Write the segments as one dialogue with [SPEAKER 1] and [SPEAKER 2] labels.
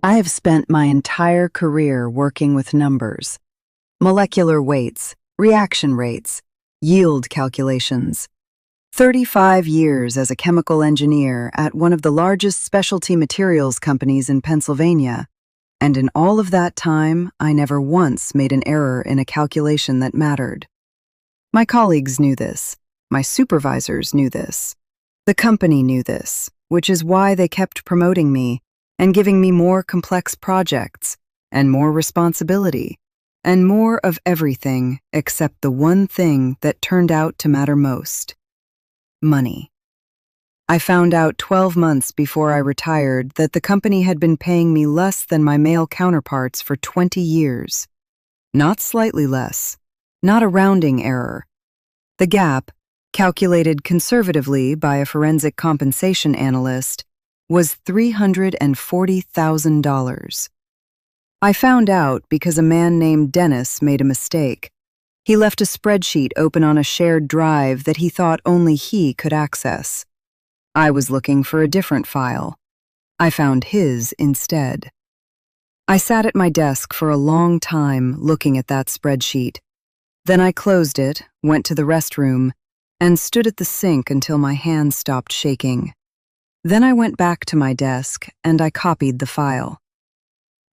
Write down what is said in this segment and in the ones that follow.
[SPEAKER 1] I have spent my entire career working with numbers, molecular weights, reaction rates, yield calculations. 35 years as a chemical engineer at one of the largest specialty materials companies in Pennsylvania, and in all of that time, I never once made an error in a calculation that mattered. My colleagues knew this. My supervisors knew this. The company knew this, which is why they kept promoting me and giving me more complex projects and more responsibility and more of everything except the one thing that turned out to matter most: money. I found out 12 months before I retired that the company had been paying me less than my male counterparts for 20 years. Not slightly less, not a rounding error. The gap, calculated conservatively by a forensic compensation analyst, was $340,000. I found out because a man named Dennis made a mistake. He left a spreadsheet open on a shared drive that he thought only he could access. I was looking for a different file. I found his instead. I sat at my desk for a long time looking at that spreadsheet. Then I closed it, went to the restroom, and stood at the sink until my hands stopped shaking. Then I went back to my desk and I copied the file.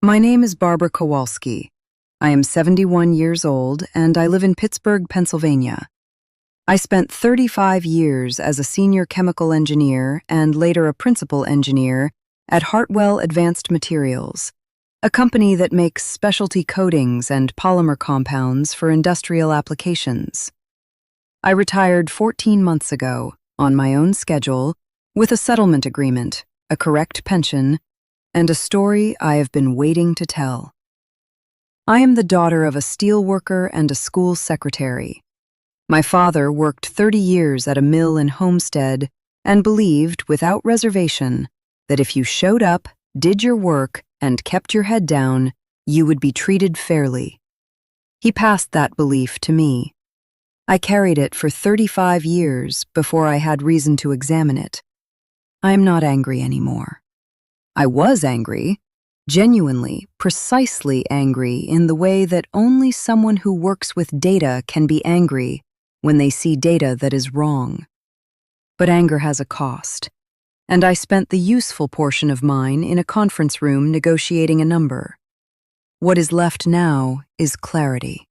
[SPEAKER 1] My name is Barbara Kowalski. I am 71 years old and I live in Pittsburgh, Pennsylvania. I spent 35 years as a senior chemical engineer and later a principal engineer at Hartwell Advanced Materials, a company that makes specialty coatings and polymer compounds for industrial applications. I retired 14 months ago, on my own schedule, with a settlement agreement, a correct pension, and a story I have been waiting to tell. I am the daughter of a steelworker and a school secretary. My father worked 30 years at a mill in Homestead and believed, without reservation, that if you showed up, did your work, and kept your head down, you would be treated fairly. He passed that belief to me. I carried it for 35 years before I had reason to examine it. I am not angry anymore. I was angry, genuinely, precisely angry in the way that only someone who works with data can be angry when they see data that is wrong. But anger has a cost, and I spent the useful portion of mine in a conference room negotiating a number. What is left now is clarity.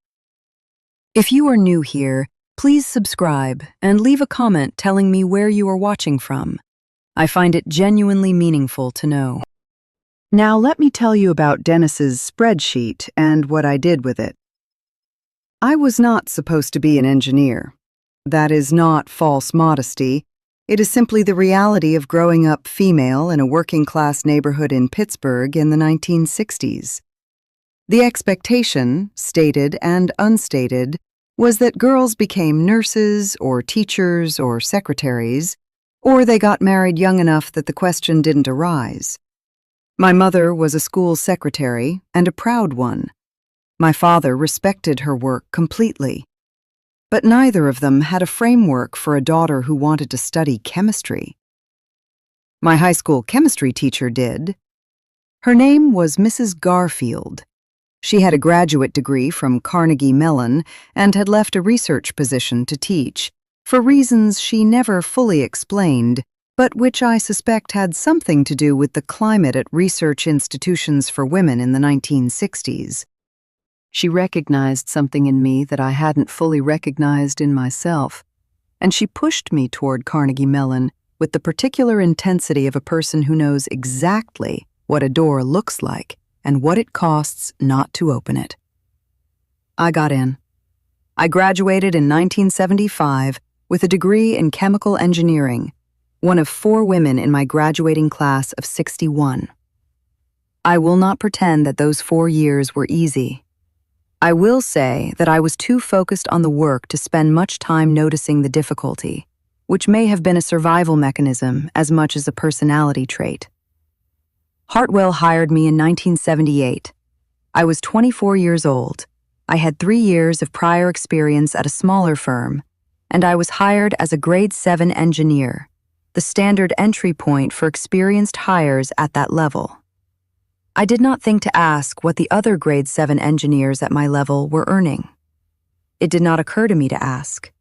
[SPEAKER 1] If you are new here, please subscribe and leave a comment telling me where you are watching from. I find it genuinely meaningful to know. Now let me tell you about Dennis's spreadsheet and what I did with it. I was not supposed to be an engineer. That is not false modesty. It is simply the reality of growing up female in a working-class neighborhood in Pittsburgh in the 1960s. The expectation, stated and unstated, was that girls became nurses or teachers or secretaries, or they got married young enough that the question didn't arise. My mother was a school secretary, and a proud one. My father respected her work completely. But neither of them had a framework for a daughter who wanted to study chemistry. My high school chemistry teacher did. Her name was Mrs. Garfield. She had a graduate degree from Carnegie Mellon and had left a research position to teach, for reasons she never fully explained, but which I suspect had something to do with the climate at research institutions for women in the 1960s. She recognized something in me that I hadn't fully recognized in myself, and she pushed me toward Carnegie Mellon with the particular intensity of a person who knows exactly what a door looks like and what it costs not to open it. I got in. I graduated in 1975 with a degree in chemical engineering, one of 4 women in my graduating class of 61. I will not pretend that those 4 years were easy. I will say that I was too focused on the work to spend much time noticing the difficulty, which may have been a survival mechanism as much as a personality trait. Hartwell hired me in 1978. I was 24 years old. I had 3 years of prior experience at a smaller firm, and I was hired as a grade 7 engineer, the standard entry point for experienced hires at that level. I did not think to ask what the other grade 7 engineers at my level were earning. It did not occur to me to ask.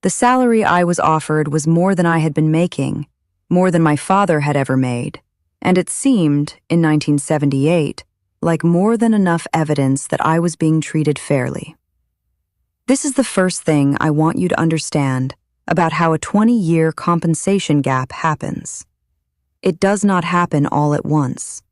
[SPEAKER 1] The salary I was offered was more than I had been making, more than my father had ever made, and it seemed, in 1978, like more than enough evidence that I was being treated fairly. This is the first thing I want you to understand about how a 20-year compensation gap happens. It does not happen all at once.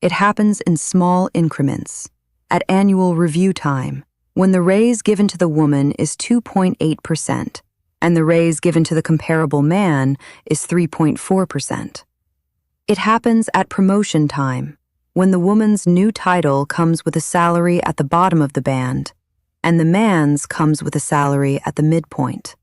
[SPEAKER 1] It happens in small increments, at annual review time, when the raise given to the woman is 2.8% and the raise given to the comparable man is 3.4%. It happens at promotion time, when the woman's new title comes with a salary at the bottom of the band and the man's comes with a salary at the midpoint.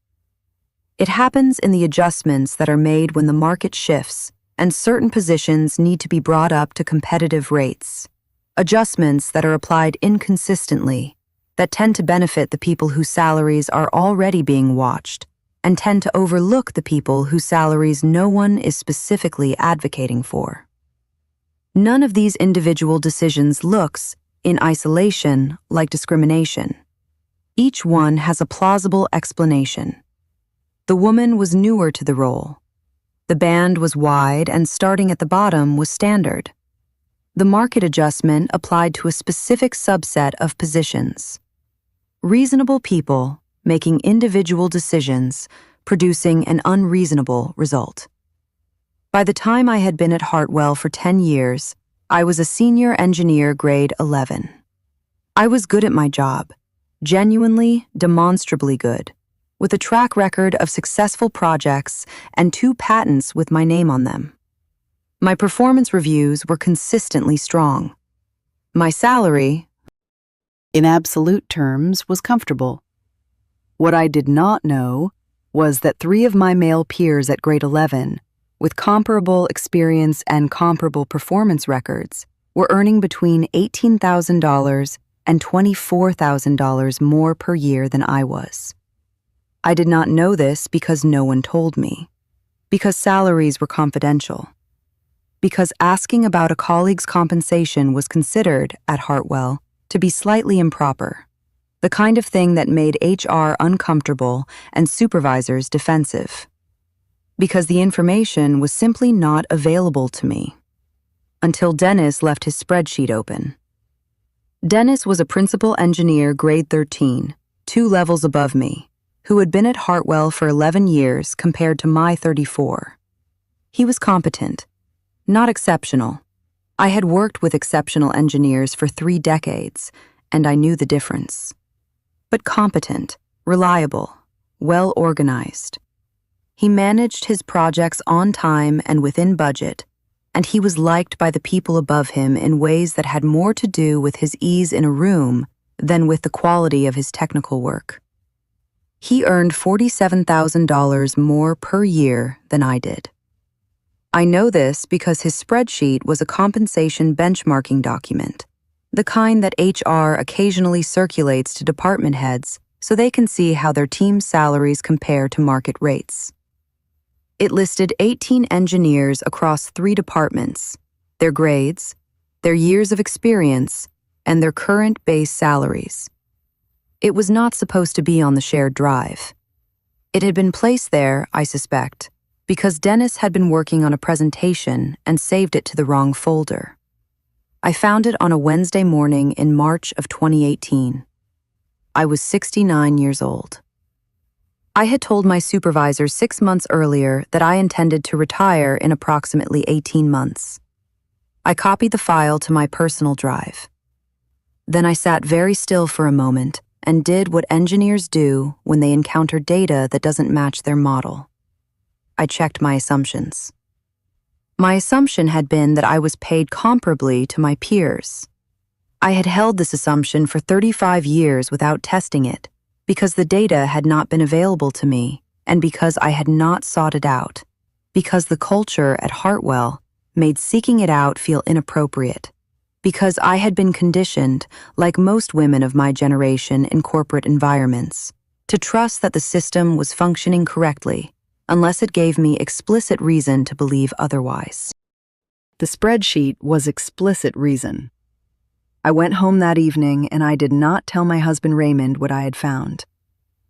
[SPEAKER 1] It happens in the adjustments that are made when the market shifts and certain positions need to be brought up to competitive rates, adjustments that are applied inconsistently, that tend to benefit the people whose salaries are already being watched and tend to overlook the people whose salaries no one is specifically advocating for. None of these individual decisions looks, in isolation, like discrimination. Each one has a plausible explanation. The woman was newer to the role. The band was wide and starting at the bottom was standard. The market adjustment applied to a specific subset of positions. Reasonable people making individual decisions, producing an unreasonable result. By the time I had been at Hartwell for 10 years, I was a senior engineer grade 11. I was good at my job, genuinely, demonstrably good, with a track record of successful projects and 2 patents with my name on them. My performance reviews were consistently strong. My salary, in absolute terms, was comfortable. What I did not know was that 3 of my male peers at grade 11, with comparable experience and comparable performance records, were earning between $18,000 and $24,000 more per year than I was. I did not know this because no one told me, because salaries were confidential, because asking about a colleague's compensation was considered, at Hartwell, to be slightly improper, the kind of thing that made HR uncomfortable and supervisors defensive, because the information was simply not available to me. Until Dennis left his spreadsheet open. Dennis was a principal engineer grade 13, 2 levels above me, who had been at Hartwell for 11 years compared to my 34. He was competent, not exceptional. I had worked with exceptional engineers for 3 decades, and I knew the difference. But competent, reliable, well-organized. He managed his projects on time and within budget, and he was liked by the people above him in ways that had more to do with his ease in a room than with the quality of his technical work. He earned $47,000 more per year than I did. I know this because his spreadsheet was a compensation benchmarking document, the kind that HR occasionally circulates to department heads so they can see how their team's salaries compare to market rates. It listed 18 engineers across 3 departments, their grades, their years of experience, and their current base salaries. It was not supposed to be on the shared drive. It had been placed there, I suspect, because Dennis had been working on a presentation and saved it to the wrong folder. I found it on a Wednesday morning in March of 2018. I was 69 years old. I had told my supervisor 6 months earlier that I intended to retire in approximately 18 months. I copied the file to my personal drive. Then I sat very still for a moment and did what engineers do when they encounter data that doesn't match their model. I checked my assumptions. My assumption had been that I was paid comparably to my peers. I had held this assumption for 35 years without testing it, because the data had not been available to me, and because I had not sought it out, because the culture at Hartwell made seeking it out feel inappropriate, because I had been conditioned, like most women of my generation in corporate environments, to trust that the system was functioning correctly, unless it gave me explicit reason to believe otherwise. The spreadsheet was explicit reason. I went home that evening and I did not tell my husband Raymond what I had found.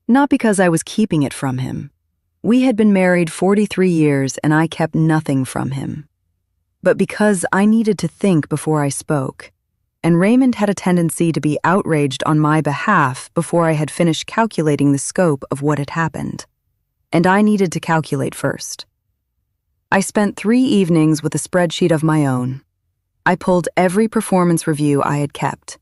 [SPEAKER 1] Not because I was keeping it from him. We had been married 43 years and I kept nothing from him. But because I needed to think before I spoke, and Raymond had a tendency to be outraged on my behalf before I had finished calculating the scope of what had happened. And I needed to calculate first. I spent 3 evenings with a spreadsheet of my own. I pulled every performance review I had kept.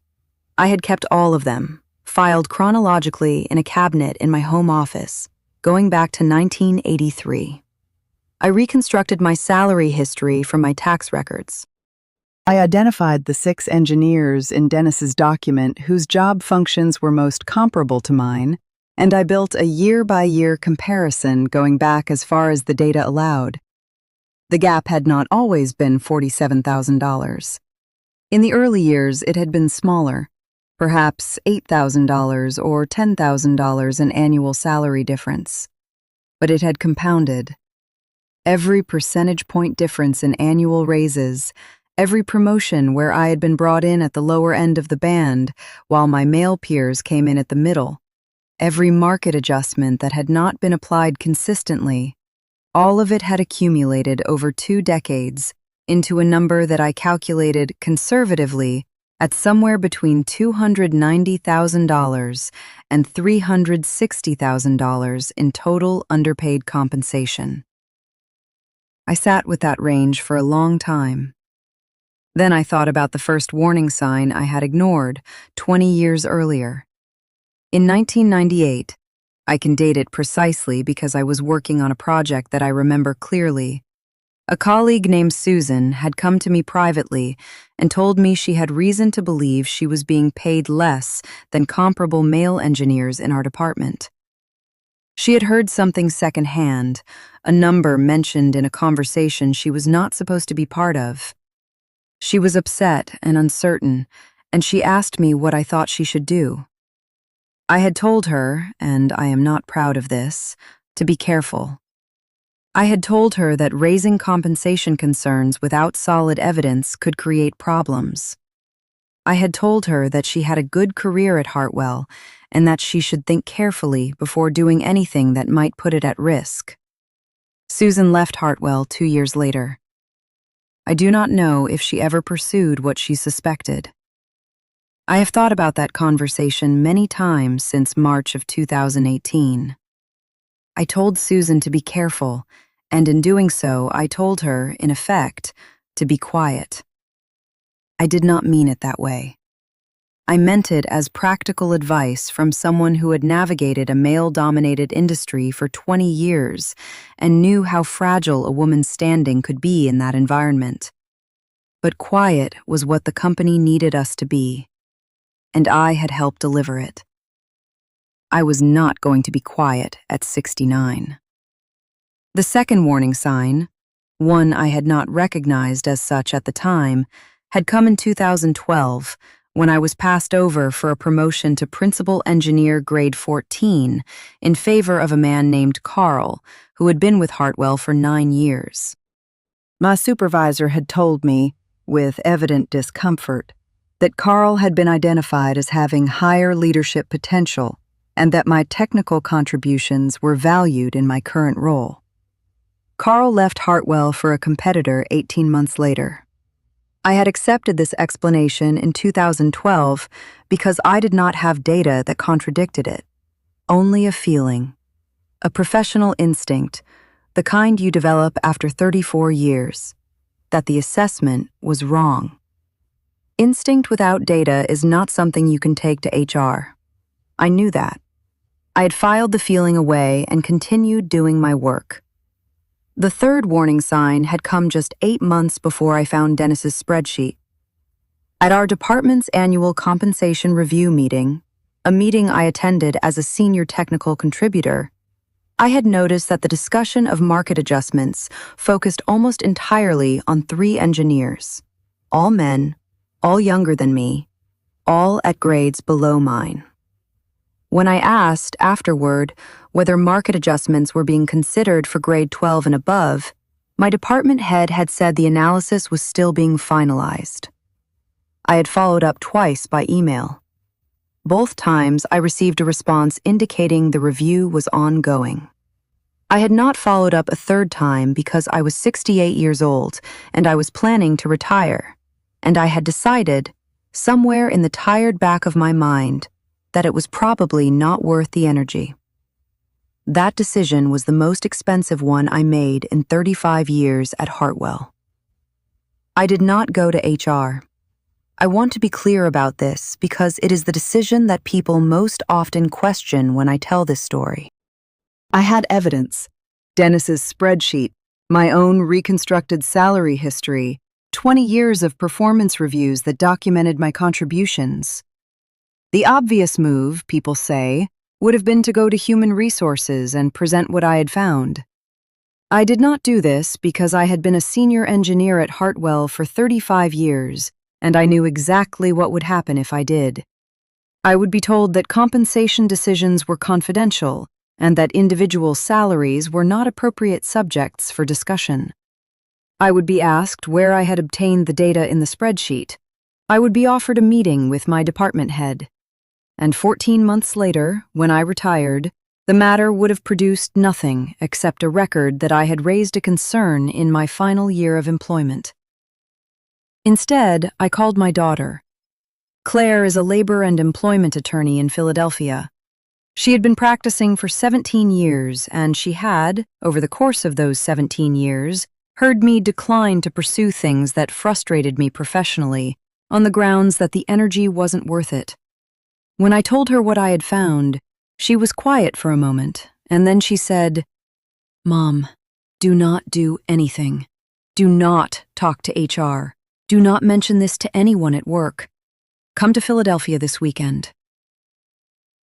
[SPEAKER 1] I had kept all of them, filed chronologically in a cabinet in my home office, going back to 1983. I reconstructed my salary history from my tax records. I identified the 6 engineers in Dennis's document whose job functions were most comparable to mine, and I built a year-by-year comparison going back as far as the data allowed. The gap had not always been $47,000. In the early years, it had been smaller, perhaps $8,000 or $10,000 in annual salary difference. But it had compounded. Every percentage point difference in annual raises, every promotion where I had been brought in at the lower end of the band while my male peers came in at the middle, every market adjustment that had not been applied consistently, all of it had accumulated over 2 decades into a number that I calculated conservatively at somewhere between $290,000 and $360,000 in total underpaid compensation. I sat with that range for a long time. Then I thought about the first warning sign I had ignored 20 years earlier. In 1998, I can date it precisely because I was working on a project that I remember clearly. A colleague named Susan had come to me privately and told me she had reason to believe she was being paid less than comparable male engineers in our department. She had heard something secondhand, a number mentioned in a conversation she was not supposed to be part of. She was upset and uncertain, and she asked me what I thought she should do. I had told her, and I am not proud of this, to be careful. I had told her that raising compensation concerns without solid evidence could create problems. I had told her that she had a good career at Hartwell and that she should think carefully before doing anything that might put it at risk. Susan left Hartwell 2 years later. I do not know if she ever pursued what she suspected. I have thought about that conversation many times since March of 2018. I told Susan to be careful, and in doing so, I told her, in effect, to be quiet. I did not mean it that way. I meant it as practical advice from someone who had navigated a male-dominated industry for 20 years and knew how fragile a woman's standing could be in that environment. But quiet was what the company needed us to be, and I had helped deliver it. I was not going to be quiet at 69. The second warning sign, one I had not recognized as such at the time, had come in 2012 when I was passed over for a promotion to Principal Engineer Grade 14 in favor of a man named Carl, who had been with Hartwell for 9 years. My supervisor had told me, with evident discomfort, that Carl had been identified as having higher leadership potential and that my technical contributions were valued in my current role. Carl left Hartwell for a competitor 18 months later. I had accepted this explanation in 2012 because I did not have data that contradicted it, only a feeling, a professional instinct, the kind you develop after 34 years, that the assessment was wrong. Instinct without data is not something you can take to HR. I knew that. I had filed the feeling away and continued doing my work. The third warning sign had come just 8 months before I found Dennis's spreadsheet. At our department's annual compensation review meeting, a meeting I attended as a senior technical contributor, I had noticed that the discussion of market adjustments focused almost entirely on 3 engineers, all men, all younger than me, all at grades below mine. When I asked afterward whether market adjustments were being considered for grade 12 and above, My department head had said the analysis was still being finalized. I had followed up twice by email. Both times I received a response indicating the review was ongoing. I had not followed up a third time because I was 68 years old and I was planning to retire, and I had decided, somewhere in the tired back of my mind, that it was probably not worth the energy. That decision was the most expensive one I made in 35 years at Hartwell. I did not go to HR. I want to be clear about this because it is the decision that people most often question when I tell this story. I had evidence: Dennis's spreadsheet, my own reconstructed salary history, 20 years of performance reviews that documented my contributions. The obvious move, people say, would have been to go to human resources and present what I had found. I did not do this because I had been a senior engineer at Hartwell for 35 years, and I knew exactly what would happen if I did. I would be told that compensation decisions were confidential and that individual salaries were not appropriate subjects for discussion. I would be asked where I had obtained the data in the spreadsheet. I would be offered a meeting with my department head. And 14 months later, when I retired, the matter would have produced nothing except a record that I had raised a concern in my final year of employment. Instead, I called my daughter. Claire is a labor and employment attorney in Philadelphia. She had been practicing for 17 years, and she had, over the course of those 17 years, heard me decline to pursue things that frustrated me professionally on the grounds that the energy wasn't worth it. When I told her what I had found, she was quiet for a moment, and then she said, "Mom, do not do anything. Do not talk to HR. Do not mention this to anyone at work. Come to Philadelphia this weekend."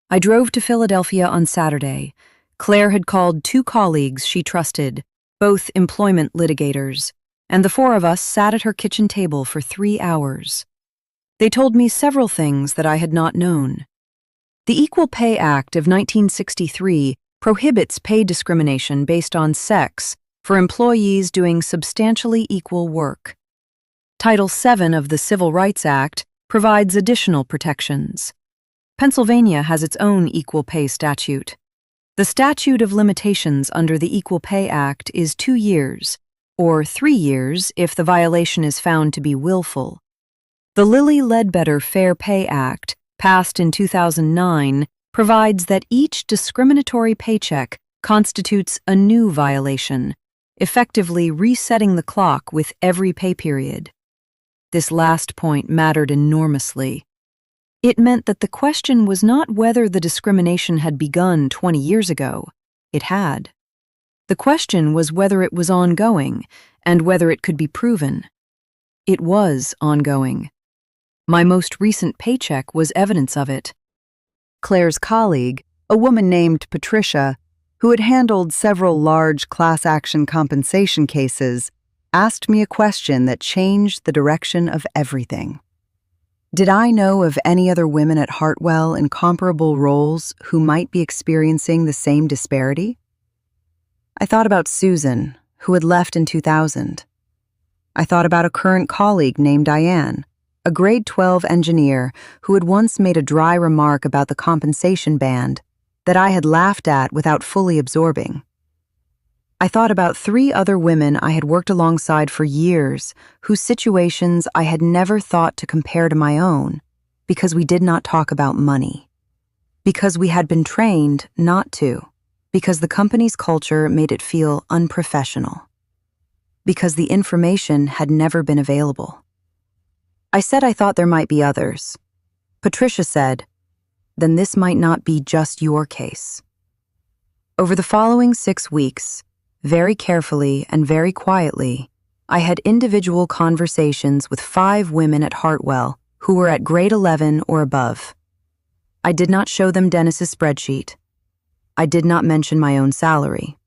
[SPEAKER 1] I drove to Philadelphia on Saturday. Claire had called 2 colleagues she trusted, both employment litigators, and the 4 of us sat at her kitchen table for 3 hours. They told me several things that I had not known. The Equal Pay Act of 1963 prohibits pay discrimination based on sex for employees doing substantially equal work. Title VII of the Civil Rights Act provides additional protections. Pennsylvania has its own equal pay statute. The statute of limitations under the Equal Pay Act is 2 years, or 3 years if the violation is found to be willful. The Lilly Ledbetter Fair Pay Act, passed in 2009, provides that each discriminatory paycheck constitutes a new violation, effectively resetting the clock with every pay period. This last point mattered enormously. It meant that the question was not whether the discrimination had begun 20 years ago. It had. The question was whether it was ongoing and whether it could be proven. It was ongoing. My most recent paycheck was evidence of it. Claire's colleague, a woman named Patricia, who had handled several large class action compensation cases, asked me a question that changed the direction of everything. Did I know of any other women at Hartwell in comparable roles who might be experiencing the same disparity? I thought about Susan, who had left in 2000. I thought about a current colleague named Diane, a grade 12 engineer who had once made a dry remark about the compensation band that I had laughed at without fully absorbing. I thought about 3 other women I had worked alongside for years whose situations I had never thought to compare to my own because we did not talk about money, because we had been trained not to, because the company's culture made it feel unprofessional, because the information had never been available. I said I thought there might be others. Patricia said, "Then this might not be just your case." Over the following 6 weeks, very carefully and very quietly, I had individual conversations with 5 women at Hartwell who were at grade 11 or above. I did not show them Dennis's spreadsheet. I did not mention my own salary.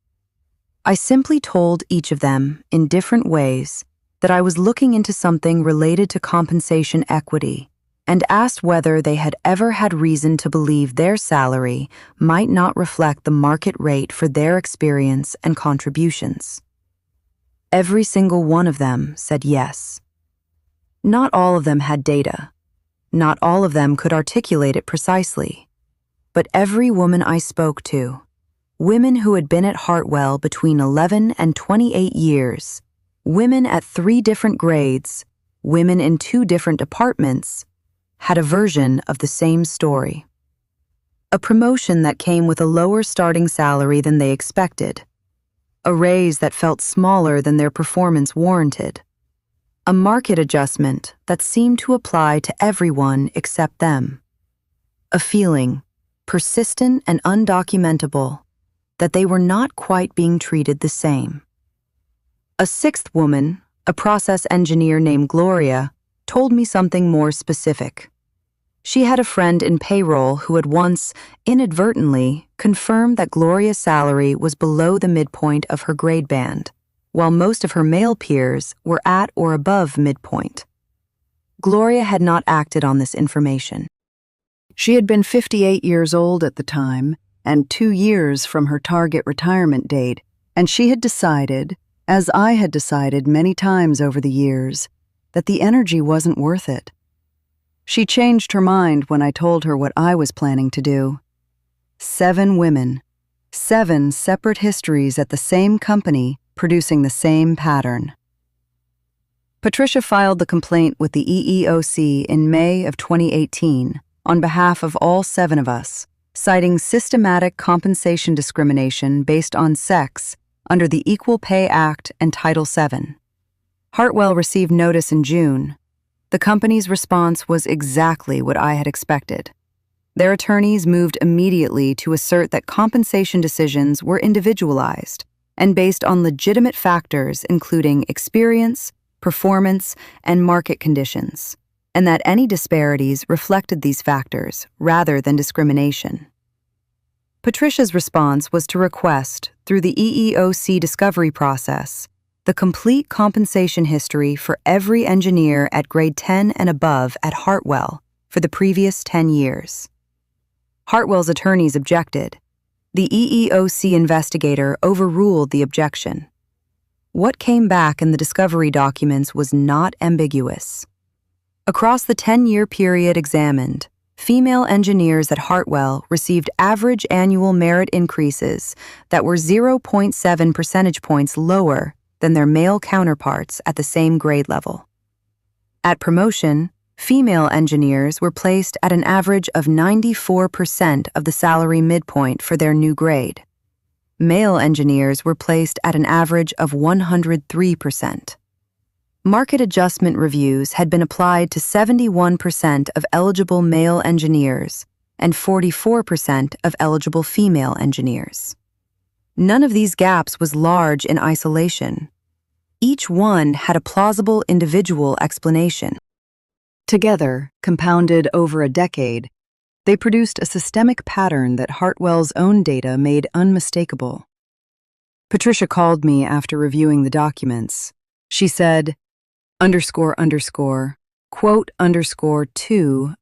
[SPEAKER 1] I simply told each of them, in different ways, that I was looking into something related to compensation equity and asked whether they had ever had reason to believe their salary might not reflect the market rate for their experience and contributions. Every single one of them said yes. Not all of them had data. Not all of them could articulate it precisely. But every woman I spoke to, women who had been at Hartwell between 11 and 28 years, women at 3 different grades, women in 2 different departments, had a version of the same story. A promotion that came with a lower starting salary than they expected. A raise that felt smaller than their performance warranted. A market adjustment that seemed to apply to everyone except them. A feeling, persistent and undocumentable, that they were not quite being treated the same. A 6th woman, a process engineer named Gloria, told me something more specific. She had a friend in payroll who had once, inadvertently, confirmed that Gloria's salary was below the midpoint of her grade band, while most of her male peers were at or above midpoint. Gloria had not acted on this information. She had been 58 years old at the time, and 2 years from her target retirement date, and she had decided, as I had decided many times over the years, that the energy wasn't worth it. She changed her mind when I told her what I was planning to do. 7 women, 7 separate histories at the same company producing the same pattern. Patricia filed the complaint with the EEOC in May of 2018 on behalf of all 7 of us, citing systematic compensation discrimination based on sex under the Equal Pay Act and Title VII. Hartwell received notice in June. The company's response was exactly what I had expected. Their attorneys moved immediately to assert that compensation decisions were individualized and based on legitimate factors including experience, performance, and market conditions, and that any disparities reflected these factors rather than discrimination. Patricia's response was to request, through the EEOC discovery process, the complete compensation history for every engineer at grade 10 and above at Hartwell for the previous 10 years. Hartwell's attorneys objected. The EEOC investigator overruled the objection. What came back in the discovery documents was not ambiguous. Across the 10-year period examined, female engineers at Hartwell received average annual merit increases that were 0.7 percentage points lower than their male counterparts at the same grade level. At promotion, female engineers were placed at an average of 94% of the salary midpoint for their new grade. Male engineers were placed at an average of 103%. Market adjustment reviews had been applied to 71% of eligible male engineers and 44% of eligible female engineers. None of these gaps was large in isolation. Each one had a plausible individual explanation. Together, compounded over a decade, they produced a systemic pattern that Hartwell's own data made unmistakable. Patricia called me after reviewing the documents. She said, __, quote _2__.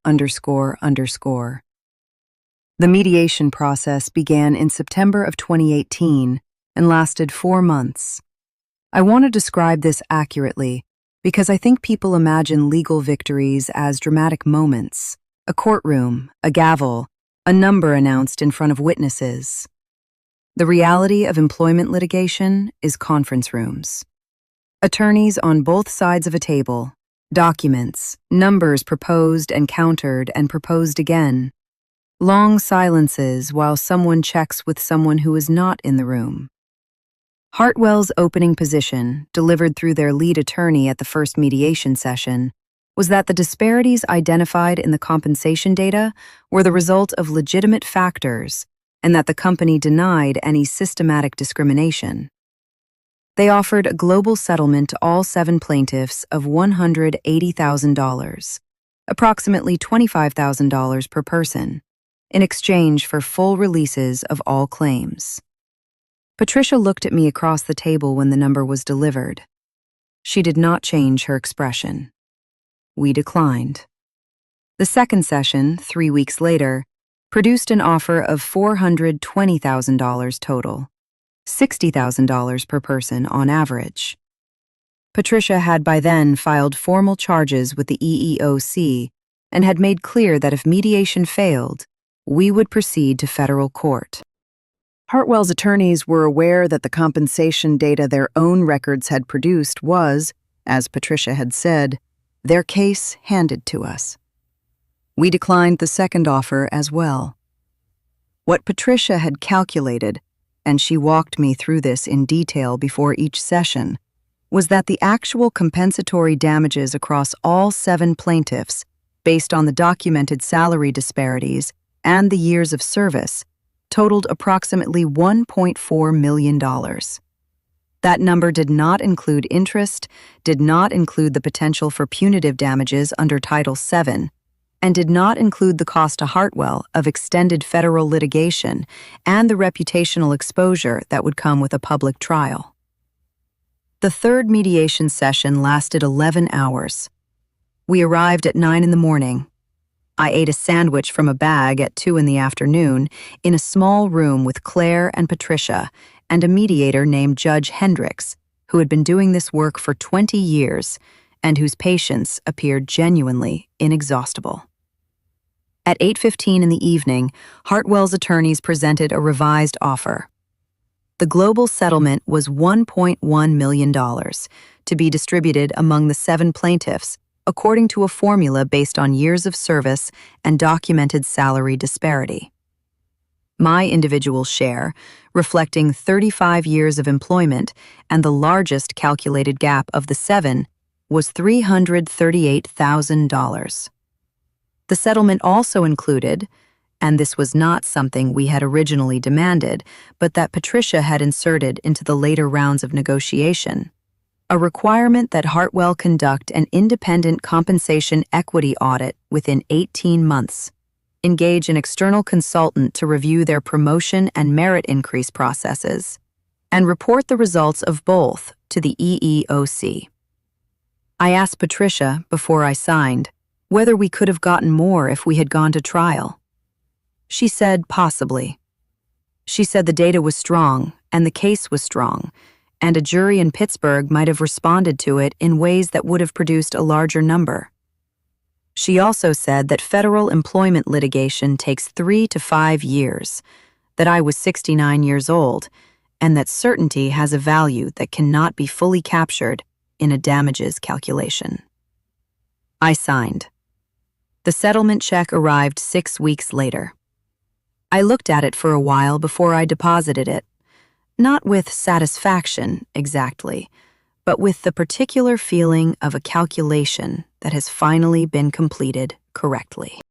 [SPEAKER 1] The mediation process began in September of 2018 and lasted 4 months. I want to describe this accurately because I think people imagine legal victories as dramatic moments, a courtroom, a gavel, a number announced in front of witnesses. The reality of employment litigation is conference rooms. Attorneys on both sides of a table, documents, numbers proposed and countered and proposed again. Long silences while someone checks with someone who is not in the room. Hartwell's opening position, delivered through their lead attorney at the first mediation session, was that the disparities identified in the compensation data were the result of legitimate factors and that the company denied any systematic discrimination. They offered a global settlement to all 7 plaintiffs of $180,000, approximately $25,000 per person, in exchange for full releases of all claims. Patricia looked at me across the table when the number was delivered. She did not change her expression. We declined. The second session, 3 weeks later, produced an offer of $420,000 total, $60,000 per person on average. Patricia had by then filed formal charges with the EEOC and had made clear that if mediation failed, we would proceed to federal court. Hartwell's attorneys were aware that the compensation data their own records had produced was, as Patricia had said, their case handed to us. We declined the second offer as well. What Patricia had calculated, and she walked me through this in detail before each session, was that the actual compensatory damages across all 7 plaintiffs, based on the documented salary disparities and the years of service, totaled approximately $1.4 million. That number did not include interest, did not include the potential for punitive damages under Title VII, and did not include the cost to Hartwell of extended federal litigation and the reputational exposure that would come with a public trial. The third mediation session lasted 11 hours. We arrived at 9 in the morning. I ate a sandwich from a bag at 2 in the afternoon in a small room with Claire and Patricia and a mediator named Judge Hendricks, who had been doing this work for 20 years and whose patience appeared genuinely inexhaustible. At 8:15 in the evening, Hartwell's attorneys presented a revised offer. The global settlement was $1.1 million to be distributed among the 7 plaintiffs according to a formula based on years of service and documented salary disparity. My individual share, reflecting 35 years of employment and the largest calculated gap of the 7, was $338,000. The settlement also included, and this was not something we had originally demanded, but that Patricia had inserted into the later rounds of negotiation, a requirement that Hartwell conduct an independent compensation equity audit within 18 months, engage an external consultant to review their promotion and merit increase processes, and report the results of both to the EEOC. I asked Patricia, before I signed, whether we could have gotten more if we had gone to trial. She said possibly. She said the data was strong and the case was strong, and a jury in Pittsburgh might have responded to it in ways that would have produced a larger number. She also said that federal employment litigation takes 3 to 5 years, that I was 69 years old, and that certainty has a value that cannot be fully captured in a damages calculation. I signed. The settlement check arrived 6 weeks later. I looked at it for a while before I deposited it, not with satisfaction exactly, but with the particular feeling of a calculation that has finally been completed correctly.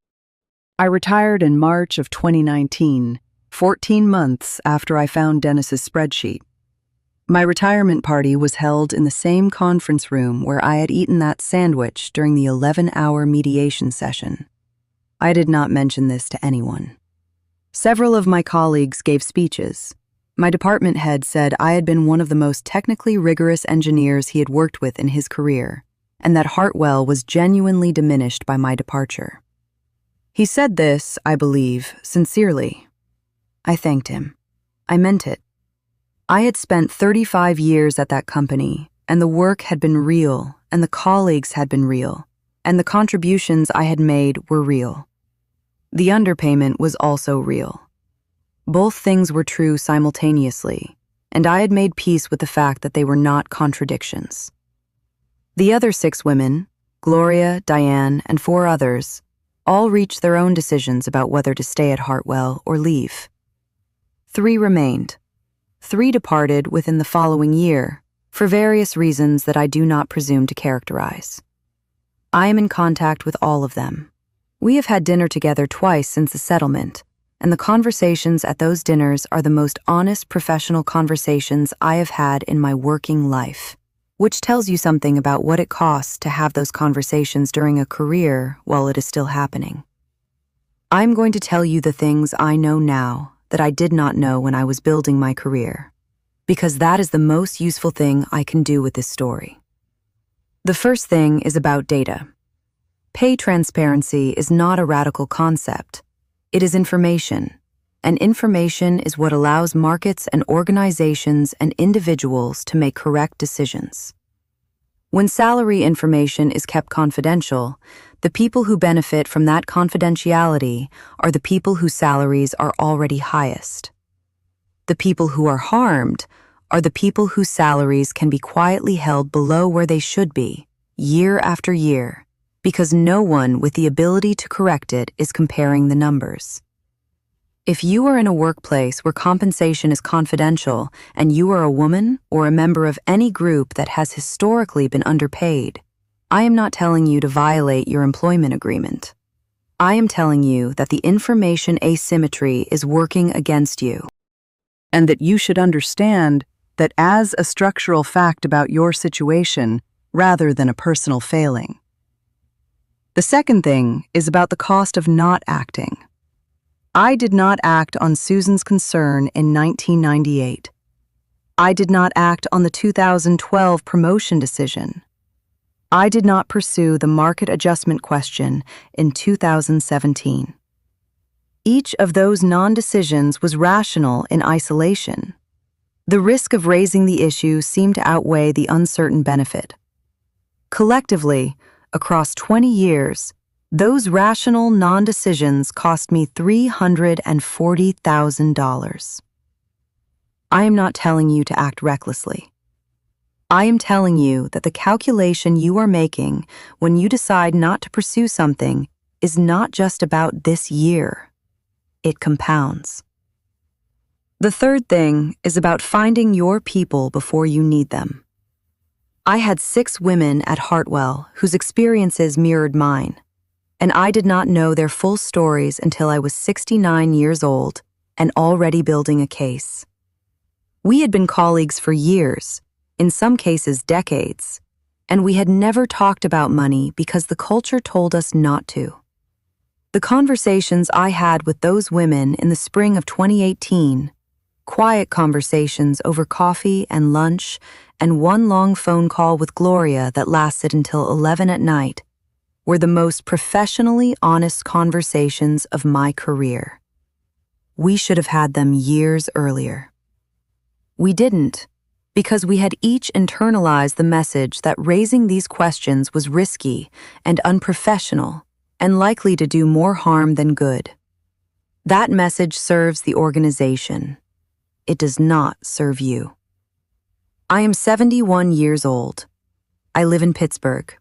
[SPEAKER 1] I retired in March of 2019, 14 months after I found Dennis's spreadsheet. My retirement party was held in the same conference room where I had eaten that sandwich during the 11-hour mediation session. I did not mention this to anyone. Several of my colleagues gave speeches. My department head said I had been one of the most technically rigorous engineers he had worked with in his career, and that Hartwell was genuinely diminished by my departure. He said this, I believe, sincerely. I thanked him. I meant it. I had spent 35 years at that company, and the work had been real, and the colleagues had been real, and the contributions I had made were real. The underpayment was also real. Both things were true simultaneously, and I had made peace with the fact that they were not contradictions. The other 6 women, Gloria, Diane, and 4 others, all reached their own decisions about whether to stay at Hartwell or leave. 3 remained. 3 departed within the following year, for various reasons that I do not presume to characterize. I am in contact with all of them. We have had dinner together twice since the settlement, and the conversations at those dinners are the most honest professional conversations I have had in my working life, which tells you something about what it costs to have those conversations during a career while it is still happening. I'm going to tell you the things I know now that I did not know when I was building my career, because that is the most useful thing I can do with this story. The first thing is about data. Pay transparency is not a radical concept. It is information, and information is what allows markets and organizations and individuals to make correct decisions. When salary information is kept confidential, the people who benefit from that confidentiality are the people whose salaries are already highest. The people who are harmed are the people whose salaries can be quietly held below where they should be, year after year, because no one with the ability to correct it is comparing the numbers. If you are in a workplace where compensation is confidential and you are a woman or a member of any group that has historically been underpaid, I am not telling you to violate your employment agreement. I am telling you that the information asymmetry is working against you, and that you should understand that as a structural fact about your situation rather than a personal failing. The second thing is about the cost of not acting. I did not act on Susan's concern in 1998. I did not act on the 2012 promotion decision. I did not pursue the market adjustment question in 2017. Each of those non-decisions was rational in isolation. The risk of raising the issue seemed to outweigh the uncertain benefit. Collectively, across 20 years, those rational non-decisions cost me $340,000. I am not telling you to act recklessly. I am telling you that the calculation you are making when you decide not to pursue something is not just about this year. It compounds. The third thing is about finding your people before you need them. I had 6 women at Hartwell whose experiences mirrored mine, and I did not know their full stories until I was 69 years old and already building a case. We had been colleagues for years, in some cases decades, and we had never talked about money because the culture told us not to. The conversations I had with those women in the spring of 2018, quiet conversations over coffee and lunch and one long phone call with Gloria that lasted until 11 at night, were the most professionally honest conversations of my career. We should have had them years earlier. We didn't, because we had each internalized the message that raising these questions was risky and unprofessional and likely to do more harm than good. That message serves the organization. It does not serve you. I am 71 years old. I live in Pittsburgh.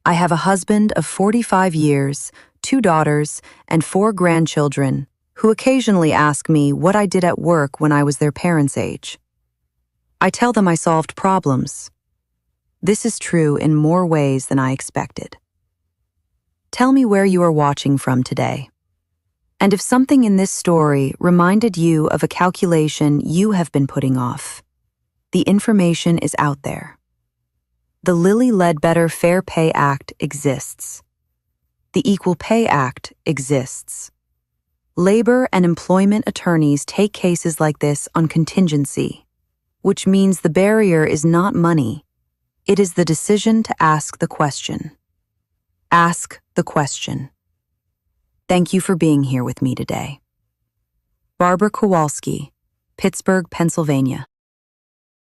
[SPEAKER 1] I have a husband of 45 years, 2 daughters, and 4 grandchildren who occasionally ask me what I did at work when I was their parents' age. I tell them I solved problems. This is true in more ways than I expected. Tell me where you are watching from today. And if something in this story reminded you of a calculation you have been putting off, the information is out there. The Lilly Ledbetter Fair Pay Act exists. The Equal Pay Act exists. Labor and employment attorneys take cases like this on contingency, which means the barrier is not money. It is the decision to ask the question. Ask the question. Thank you for being here with me today. Barbara Kowalski, Pittsburgh, Pennsylvania.